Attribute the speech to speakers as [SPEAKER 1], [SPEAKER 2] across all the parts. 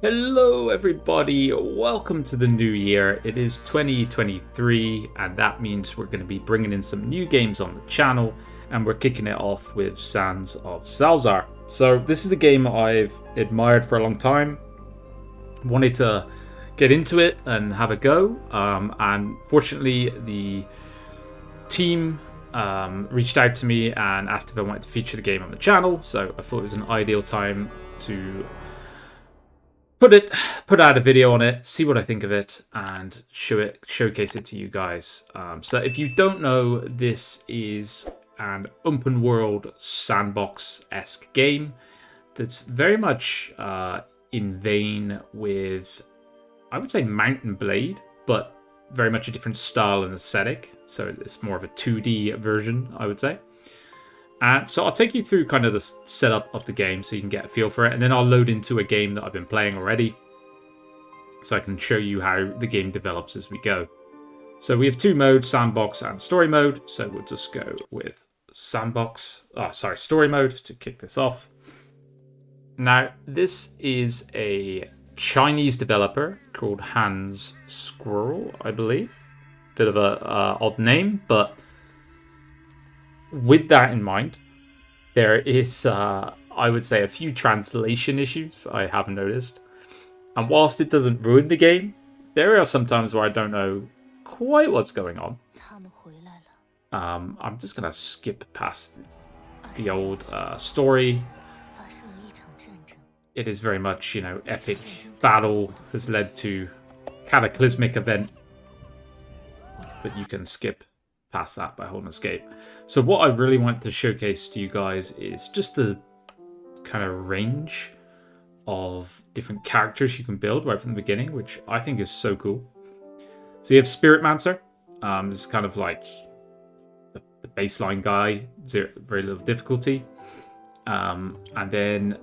[SPEAKER 1] Hello everybody, welcome to the new year. It is 2023 and that means we're going to be bringing in some new games on the channel, and we're kicking it off with Sands of Salzaar. So this is a game I've admired for a long time, wanted to get into it and have a go, and fortunately the team reached out to me and asked if I wanted to feature the game on the channel, so I thought it was an ideal time to put out a video on it, see what I think of it, and showcase it to you guys. So if you don't know, this is an open world sandbox-esque game that's very much in vein with, I would say, Mount and Blade, but very much a different style and aesthetic. So it's more of a 2D version, I would say. And so I'll take you through kind of the setup of the game so you can get a feel for it, and then I'll load into a game that I've been playing already so I can show you how the game develops as we go. So we have two modes, sandbox and story mode. So we'll just go with story mode to kick this off. Now, this is a Chinese developer called Hans Squirrel, I believe. Bit of a odd name, but with that in mind, there is, I would say, a few translation issues I have noticed. And whilst it doesn't ruin the game, there are some times where I don't know quite what's going on. I'm just going to skip past the old story. It is very much, epic battle has led to cataclysmic event. But you can skip past that by holding escape. So what I really want to showcase to you guys is just the kind of range of different characters you can build right from the beginning, which I think is so cool. So you have Spiritmancer. This is kind of like the baseline guy, very little difficulty. And then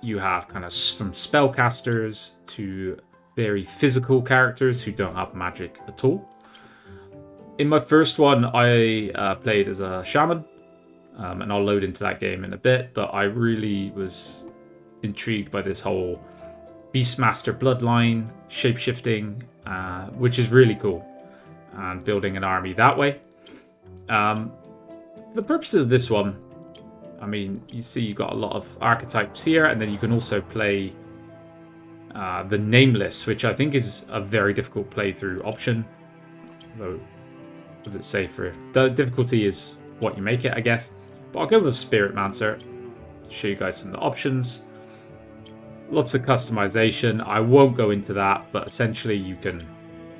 [SPEAKER 1] you have kind of from spellcasters to very physical characters who don't have magic at all. In my first one, I played as a shaman, and I'll load into that game in a bit, but I really was intrigued by this whole Beastmaster bloodline, shapeshifting, which is really cool, and building an army that way. For the purposes of this one, I mean, you see you've got a lot of archetypes here, and then you can also play the Nameless, which I think is a very difficult playthrough option, though. What does it say for the difficulty is what you make it, I guess. But I'll go with Spiritmancer to show you guys some of the options. Lots of customization. I won't go into that, but essentially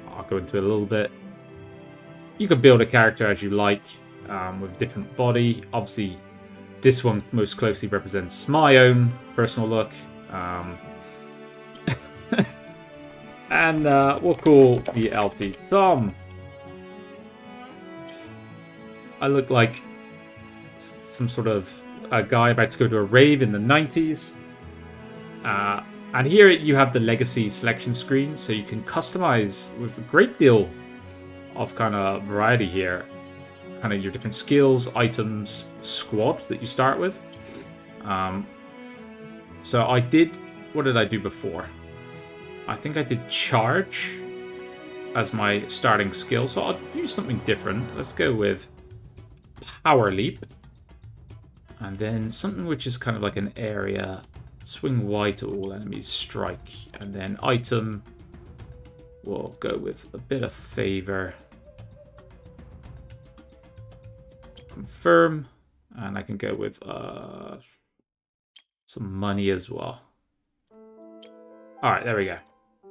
[SPEAKER 1] I'll go into it a little bit. You can build a character as you like, with a different body. Obviously, this one most closely represents my own personal look. And we'll call the LT Tom. I look like some sort of a guy about to go to a rave in the 90s. And here you have the legacy selection screen, so you can customize with a great deal of kind of variety here. Kind of your different skills, items, squad that you start with. So what did I do before? I think I did charge as my starting skill, so I'll use something different. Let's go with Power Leap, and then something which is kind of like an area. Swing Y to all enemies, strike, and then item. We'll go with a bit of favor. Confirm, and I can go with some money as well. All right, there we go.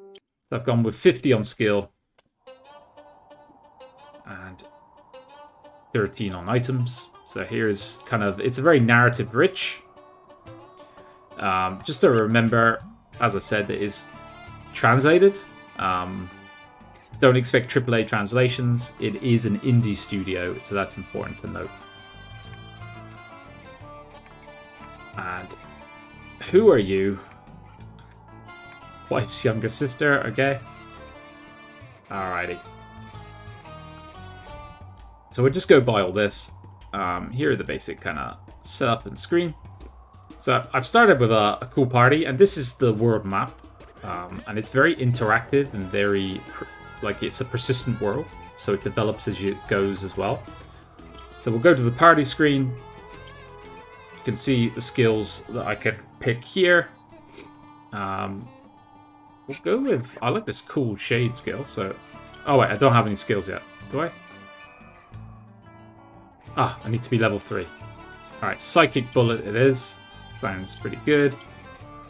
[SPEAKER 1] So I've gone with 50 on skill and 13 on items. So here's kind of, it's a very narrative rich. Just to remember, as I said, it is translated. Don't expect AAA translations. It is an indie studio, so that's important to note. And who are you? Wife's younger sister, okay. Alrighty. So we'll just go by all this. Here are the basic kind of setup and screen. So I've started with a cool party, and this is the world map. And it's very interactive and very, like, it's a persistent world. So it develops as it goes as well. So we'll go to the party screen. You can see the skills that I can pick here. We'll go with... I like this cool shade skill, so... Oh, wait, I don't have any skills yet. Do I? Ah, I need to be level 3. Alright, Psychic Bullet it is. Sounds pretty good.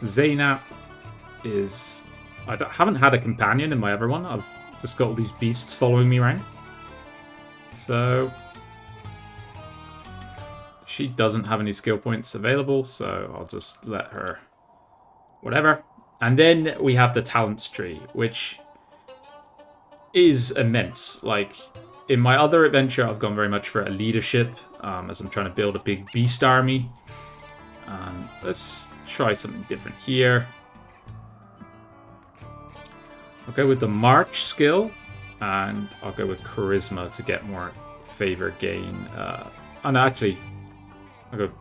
[SPEAKER 1] Zaynat is... haven't had a companion in my other one. I've just got all these beasts following me around. So... she doesn't have any skill points available, so I'll just let her... whatever. And then we have the talents tree, which is immense. Like, in my other adventure, I've gone very much for a leadership, as I'm trying to build a big beast army. Let's try something different here. I'll go with the March skill, and I'll go with Charisma to get more favor gain. Oh, no, actually, I'll go...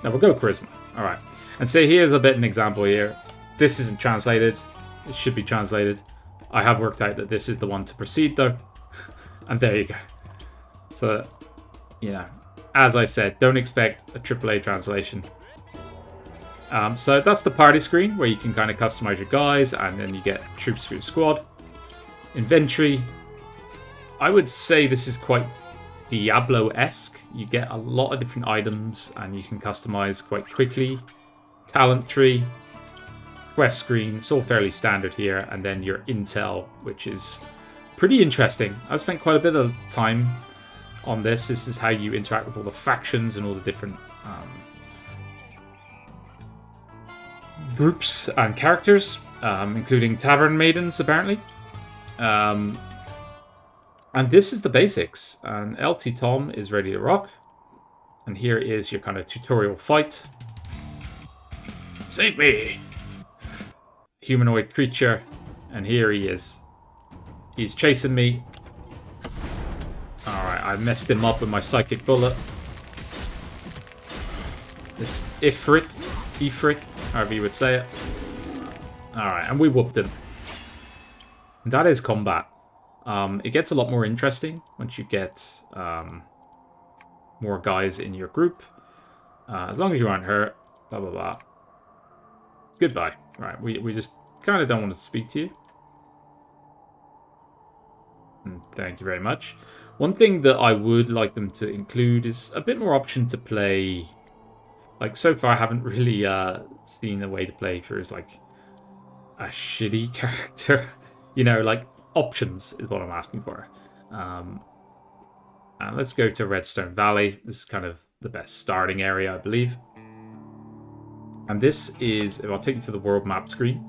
[SPEAKER 1] No, we'll go with Charisma. Alright. And say here's a bit of an example here. This isn't translated. It should be translated. I have worked out that this is the one to proceed, though. And there you go. So, you know, as I said, don't expect a AAA translation. So that's the party screen, where you can kind of customize your guys, and then you get troops for your squad. Inventory. I would say this is quite Diablo-esque. You get a lot of different items, and you can customize quite quickly. Talent tree, quest screen, it's all fairly standard here, and then your intel, which is pretty interesting. I've spent quite a bit of time on this. This is how you interact with all the factions and all the different groups and characters, including tavern maidens, apparently. And this is the basics. And LT Tom is ready to rock. And here is your kind of tutorial fight. Save me! Humanoid creature. And here he is. He's chasing me. Alright, I messed him up with my Psychic Bullet. This Ifrit, however you would say it. Alright, and we whooped him. And that is combat. It gets a lot more interesting once you get more guys in your group. As long as you aren't hurt. Blah, blah, blah. Goodbye. Right, we just kind of don't want to speak to you. Thank you very much. One thing that I would like them to include is a bit more option to play. Like, so far I haven't really seen a way to play for is like a shitty character. You know, like options is what I'm asking for. And let's go to Redstone Valley. This is kind of the best starting area, I believe. And this is, if I'll take you to the world map screen,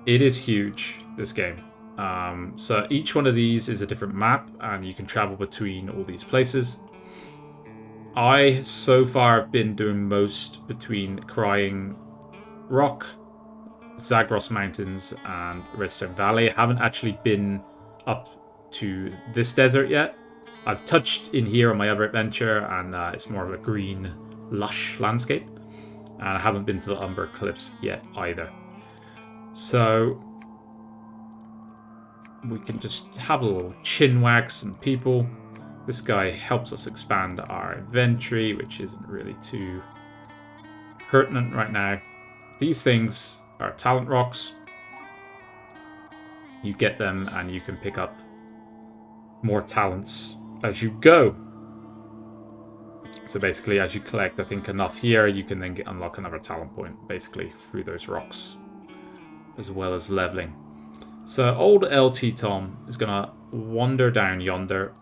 [SPEAKER 1] it is huge, this game. So each one of these is a different map, and you can travel between all these places. I, so far, have been doing most between Crying Rock, Zagros Mountains, and Redstone Valley. I haven't actually been up to this desert yet. I've touched in here on my other adventure, and it's more of a green, lush landscape. And I haven't been to the Umber Cliffs yet either. So we can just have a little chin wag some people. This guy helps us expand our inventory, which isn't really too pertinent right now. These things are talent rocks. You get them and you can pick up more talents as you go. So basically, as you collect, I think, enough here, you can then unlock another talent point, basically, through those rocks, as well as leveling. So old LT Tom is going to wander down yonder.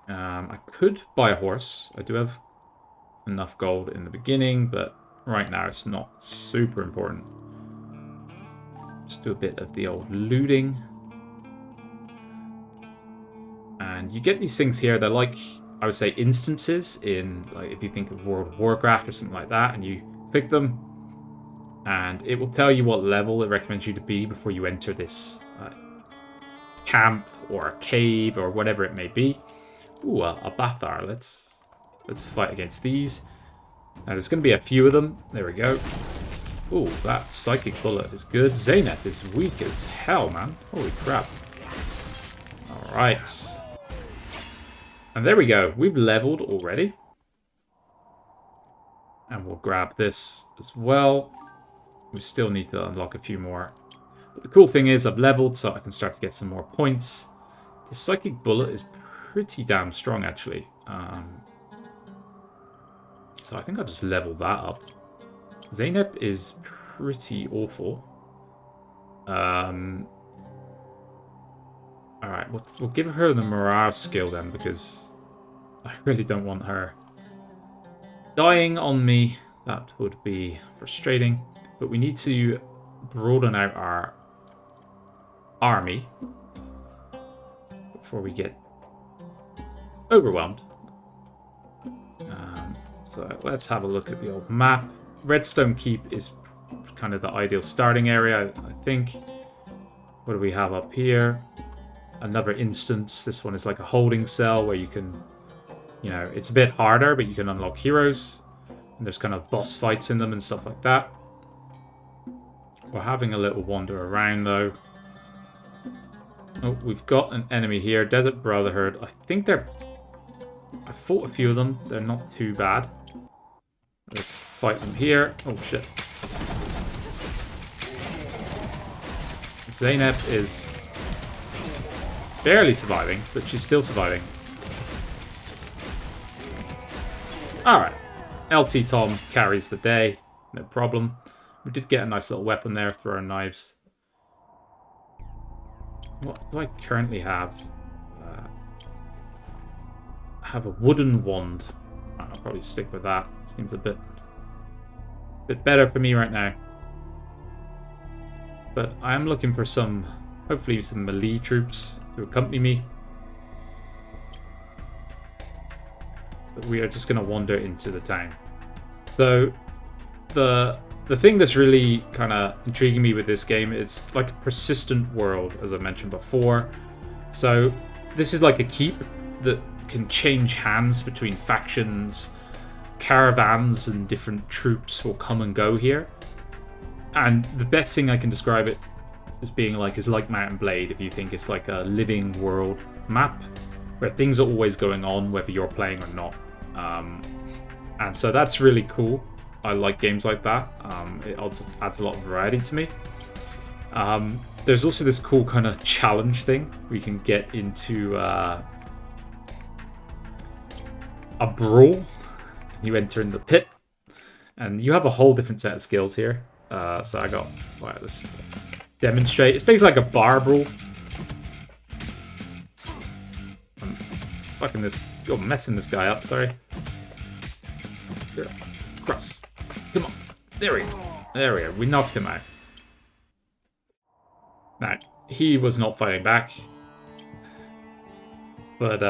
[SPEAKER 1] I could buy a horse. I do have enough gold in the beginning, but right now it's not super important. Just do a bit of the old looting. And you get these things here, they're like, I would say, instances in, like, if you think of World of Warcraft or something like that, and you pick them, and it will tell you what level it recommends you to be before you enter this camp or a cave or whatever it may be. Ooh, a Bathar. Let's fight against these. Now, there's going to be a few of them. There we go. Ooh, that Psychic Bullet is good. Zeynep is weak as hell, man. Holy crap. Alright. And there we go. We've leveled already. And we'll grab this as well. We still need to unlock a few more. But the cool thing is I've leveled, so I can start to get some more points. The Psychic Bullet is pretty damn strong, actually. So I think I'll just level that up. Zeynep is pretty awful. Alright, we'll give her the Mirage skill then, because I really don't want her dying on me. That would be frustrating. But we need to broaden out our army before we get overwhelmed. So let's have a look at the old map. Redstone Keep is kind of the ideal starting area, I think. What do we have up here? Another instance. This one is like a holding cell where you can, you know, it's a bit harder, but you can unlock heroes. And there's kind of boss fights in them and stuff like that. We're having a little wander around, though. Oh, we've got an enemy here. Desert Brotherhood. I think they're... I fought a few of them. They're not too bad. Let's fight them here. Oh, shit. Zeynep is barely surviving, but she's still surviving. Alright. LT Tom carries the day. No problem. We did get a nice little weapon there for our knives. What do I currently have? I have a wooden wand. I'll probably stick with that. Seems a bit better for me right now. But I am looking for some, hopefully some melee troops to accompany me. But we are just going to wander into the town. So the thing that's really kind of intriguing me with this game is like a persistent world, as I mentioned before. So this is like a keep that can change hands between factions. Caravans and different troops will come and go here. And the best thing I can describe it as being like is like Mount and Blade, if you think it's like a living world map where things are always going on whether you're playing or not. And so that's really cool. I like games like that. It adds a lot of variety to me. There's also this cool kind of challenge thing. We can get into a brawl. You enter in the pit, and you have a whole different set of skills here. So I got, well, let's demonstrate. It's basically like a bar brawl. I'm fucking this, you're messing this guy up. Sorry. Cross. Come on. There we go. There we go. We knocked him out. Now, he was not fighting back. But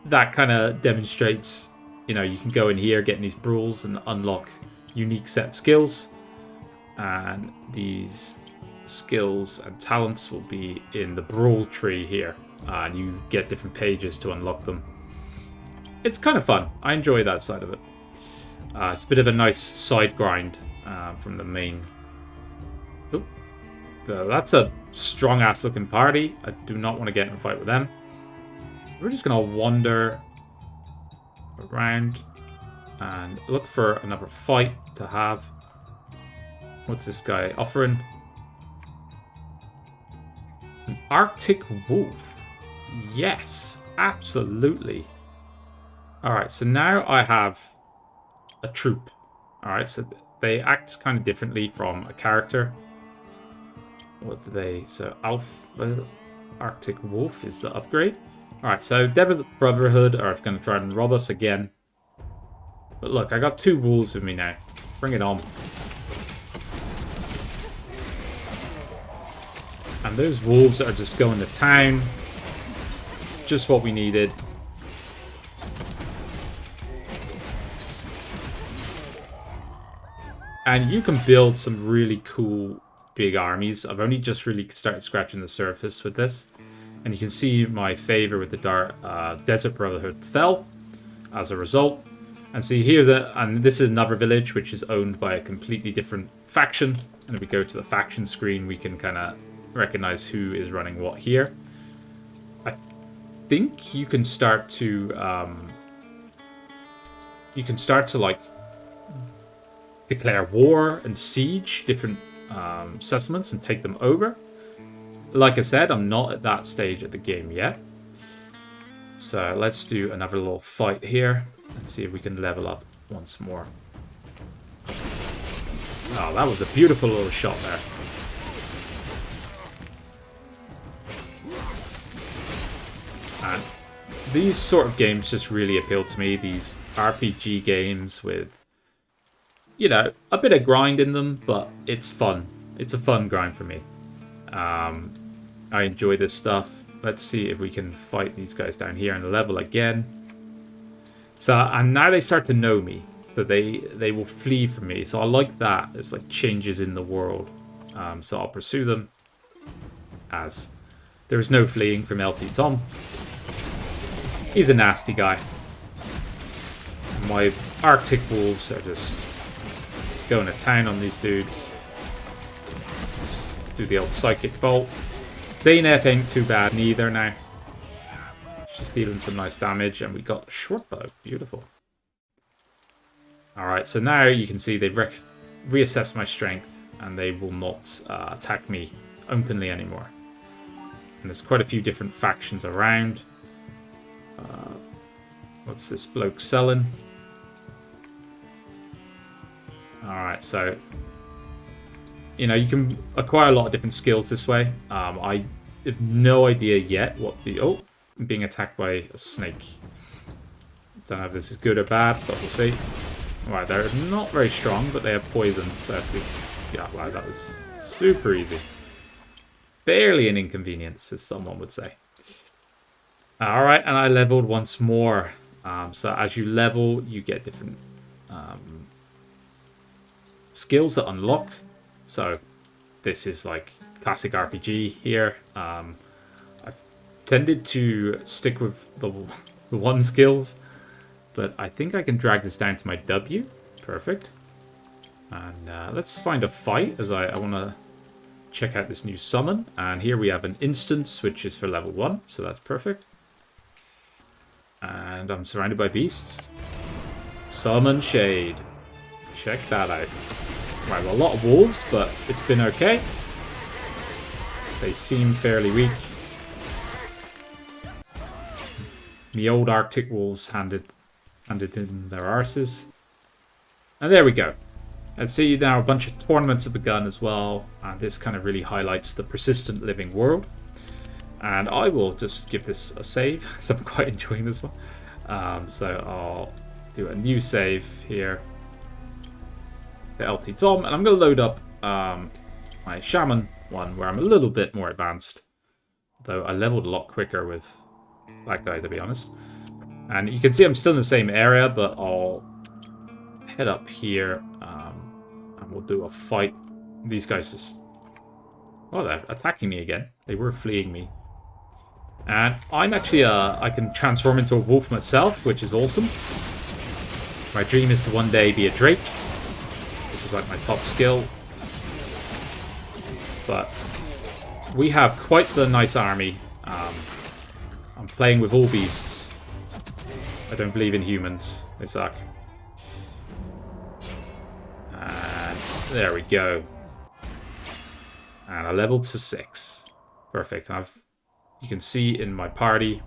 [SPEAKER 1] that kind of demonstrates, you know, you can go in here, get in these brawls, and unlock unique set of skills. And these skills and talents will be in the brawl tree here. And you get different pages to unlock them. It's kind of fun. I enjoy that side of it. It's a bit of a nice side grind from the main. Oh, that's a strong-ass looking party. I do not want to get in a fight with them. We're just going to wander around and look for another fight to have. What's this guy offering? An Arctic wolf. Yes, absolutely. Alright, so now I have a troop. Alright, so they act kind of differently from a character. What do they... So Alpha Arctic Wolf is the upgrade. Alright, so Desert Brotherhood are going to try and rob us again. But look, I got 2 wolves with me now. Bring it on. And those wolves are just going to town. It's just what we needed. And you can build some really cool big armies. I've only just really started scratching the surface with this. And you can see my favor with the Desert Brotherhood fell as a result. And see, and this is another village which is owned by a completely different faction. And if we go to the faction screen, we can kind of recognize who is running what here. I think you can start to like declare war and siege different settlements and take them over. Like I said, I'm not at that stage of the game yet. So let's do another little fight here. Let's see if we can level up once more. Oh, that was a beautiful little shot there. And these sort of games just really appeal to me. These RPG games with, you know, a bit of grind in them, but it's fun. It's a fun grind for me. I enjoy this stuff. Let's see if we can fight these guys down here in the level again. So, and now they start to know me. So they will flee from me. So I like that. It's like changes in the world. So I'll pursue them. As there is no fleeing from LT Tom. He's a nasty guy. My Arctic Wolves are just going to town on these dudes. Let's do the old Psychic Bolt. Zaynep ain't too bad neither now. She's dealing some nice damage, and we got a short bow. Beautiful. Alright, so now you can see they've reassessed my strength, and they will not attack me openly anymore. And there's quite a few different factions around. What's this bloke selling? Alright, so you know, you can acquire a lot of different skills this way. I have no idea yet what the... Oh, I'm being attacked by a snake. Don't know if this is good or bad, but we'll see. Alright, they're not very strong, but they have poison. So if we... Yeah, wow, that was super easy. Barely an inconvenience, as someone would say. Alright, and I leveled once more. So as you level, you get different skills that unlock. So this is like classic RPG here. I've tended to stick with the one skills, but I think I can drag this down to my W. Perfect. And let's find a fight, as I want to check out this new summon. And here we have an instance, which is for level 1, so that's perfect. And I'm surrounded by beasts. Summon Shade. Check that out. Right, well, a lot of wolves, but it's been okay. They seem fairly weak. The old Arctic wolves handed in their arses. And there we go. Let's see now a bunch of tournaments have begun as well. And this kind of really highlights the persistent living world. And I will just give this a save, because I'm quite enjoying this one. So I'll do a new save here. The LT Tom, and I'm going to load up my Shaman one, where I'm a little bit more advanced. Though I leveled a lot quicker with that guy, to be honest. And you can see I'm still in the same area, but I'll head up here, and we'll do a fight. These guys just... Oh, they're attacking me again. They were fleeing me. And I'm actually, I can transform into a wolf myself, which is awesome. My dream is to one day be a drake, which is like my top skill. But we have quite the nice army. I'm playing with all beasts. I don't believe in humans. They suck. And there we go. And I leveled to 6. Perfect. And you can see in my party,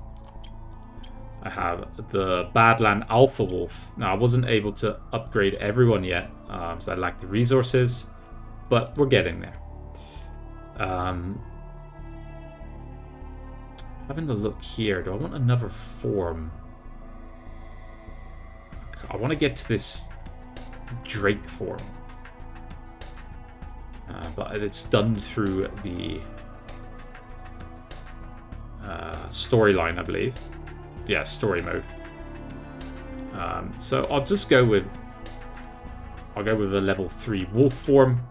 [SPEAKER 1] I have the Badland Alpha Wolf. Now, I wasn't able to upgrade everyone yet, so I lacked the resources, but we're getting there. Having a look here, do I want another form? I want to get to this Drake form. But it's done through the storyline, I believe. Yeah, story mode. So I'll just go with... I'll go with a level 3 wolf form,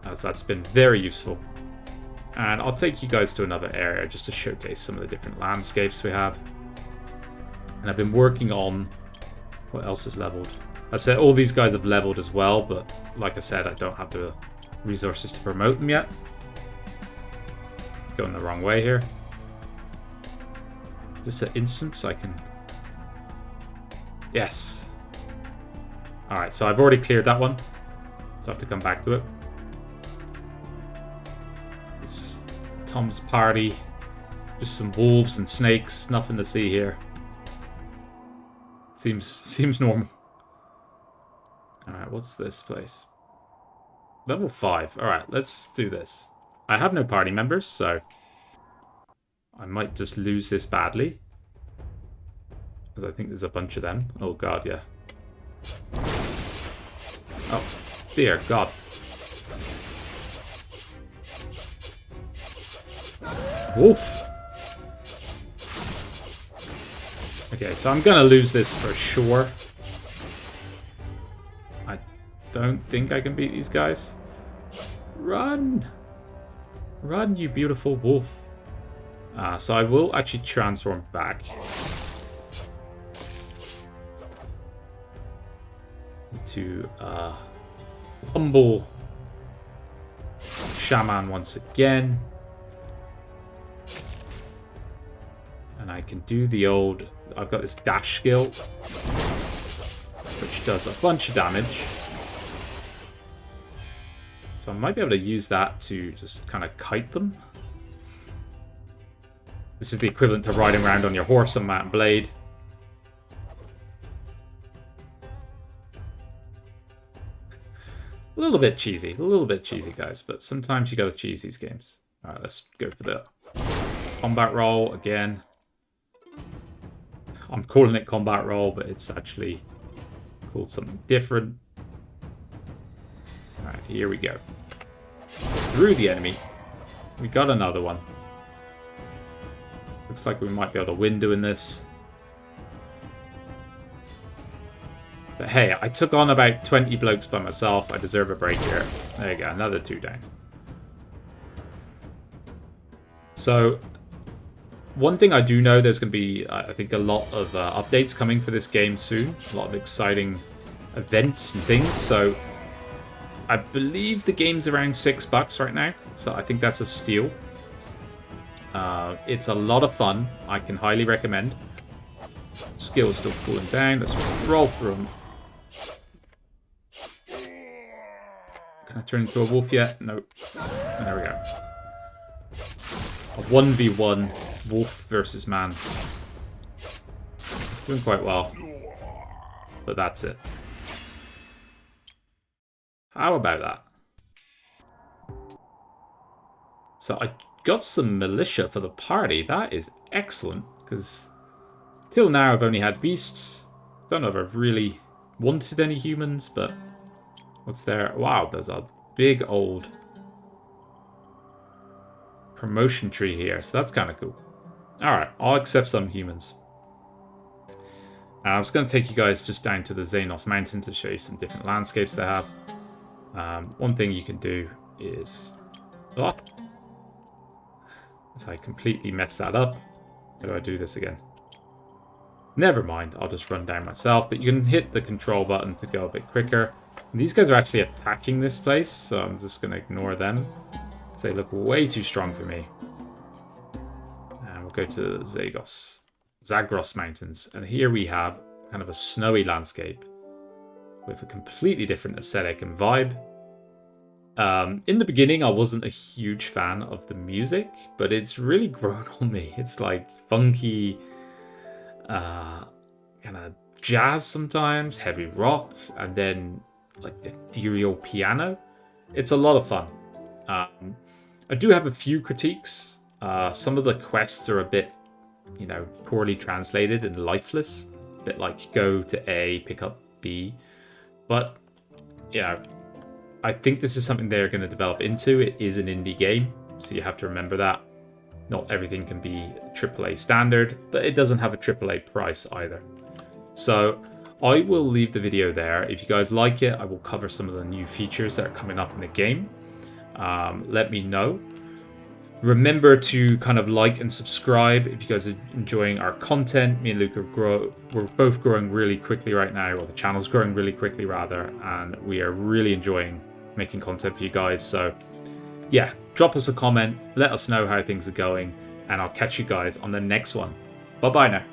[SPEAKER 1] as that's been very useful. And I'll take you guys to another area just to showcase some of the different landscapes we have. And I've been working on What else is leveled? I said all these guys have leveled as well, but like I said, I don't have the resources to promote them yet. Going the wrong way here. Is this an instance I can... Yes. Alright, so I've already cleared that one. So I have to come back to it. It's Tom's party. Just some wolves and snakes. Nothing to see here. Seems normal. Alright, what's this place? Level 5. Alright, let's do this. I have no party members, so I might just lose this badly. Because I think there's a bunch of them. Oh god, yeah. Oh, dear god. Wolf. Okay, so I'm gonna lose this for sure. I don't think I can beat these guys. Run! Run, you beautiful wolf. So I will actually transform back. To humble Shaman once again. And I can do the old... I've got this dash skill, which does a bunch of damage. So I might be able to use that to just kind of kite them. This is the equivalent to riding around on your horse on Mount Blade. A little bit cheesy, guys, but sometimes you gotta cheese these games. Alright, let's go for the combat roll again. I'm calling it combat roll, but it's actually called something different. Alright, here we go. Through the enemy. We got another one. Looks like we might be able to win doing this. But hey, I took on about 20 blokes by myself. I deserve a break here. There you go, another 2 down. So, one thing I do know, there's going to be, I think, a lot of updates coming for this game soon. A lot of exciting events and things. So, I believe the game's around $6 right now. So, I think that's a steal. It's a lot of fun. I can highly recommend. Skill's still cooling down. Let's roll through them. Can I turn into a wolf yet? Nope. There we go. A 1v1 wolf versus man. It's doing quite well. But that's it. How about that? So I got some militia for the party. That is excellent. Because till now I've only had beasts. Don't know if I've really wanted any humans, but... What's there? Wow, there's a big old promotion tree here, so that's kind of cool. Alright, I'll accept some humans. I was going to take you guys just down to the Xenos Mountains to show you some different landscapes they have. One thing you can do is... Oh, I completely messed that up. How do I do this again? Never mind, I'll just run down myself, but you can hit the control button to go a bit quicker. And these guys are actually attacking this place, so I'm just going to ignore them. Because they look way too strong for me. And we'll go to Zagros Mountains. And here we have kind of a snowy landscape with a completely different aesthetic and vibe. In the beginning, I wasn't a huge fan of the music, but it's really grown on me. It's like funky, kind of jazz sometimes, heavy rock, and then like ethereal piano. It's a lot of fun. I do have a few critiques. Some of the quests are a bit, poorly translated and lifeless. A bit like go to A, pick up B. But, I think this is something they're going to develop into. It is an indie game, so you have to remember that. Not everything can be AAA standard, but it doesn't have a AAA price either. So I will leave the video there. If you guys like it, I will cover some of the new features that are coming up in the game. Let me know. Remember to kind of like and subscribe if you guys are enjoying our content. Me and Luke we're both growing really quickly right now, or the channel's growing really quickly rather, and we are really enjoying making content for you guys. So yeah, drop us a comment, let us know how things are going, and I'll catch you guys on the next one. Bye bye now.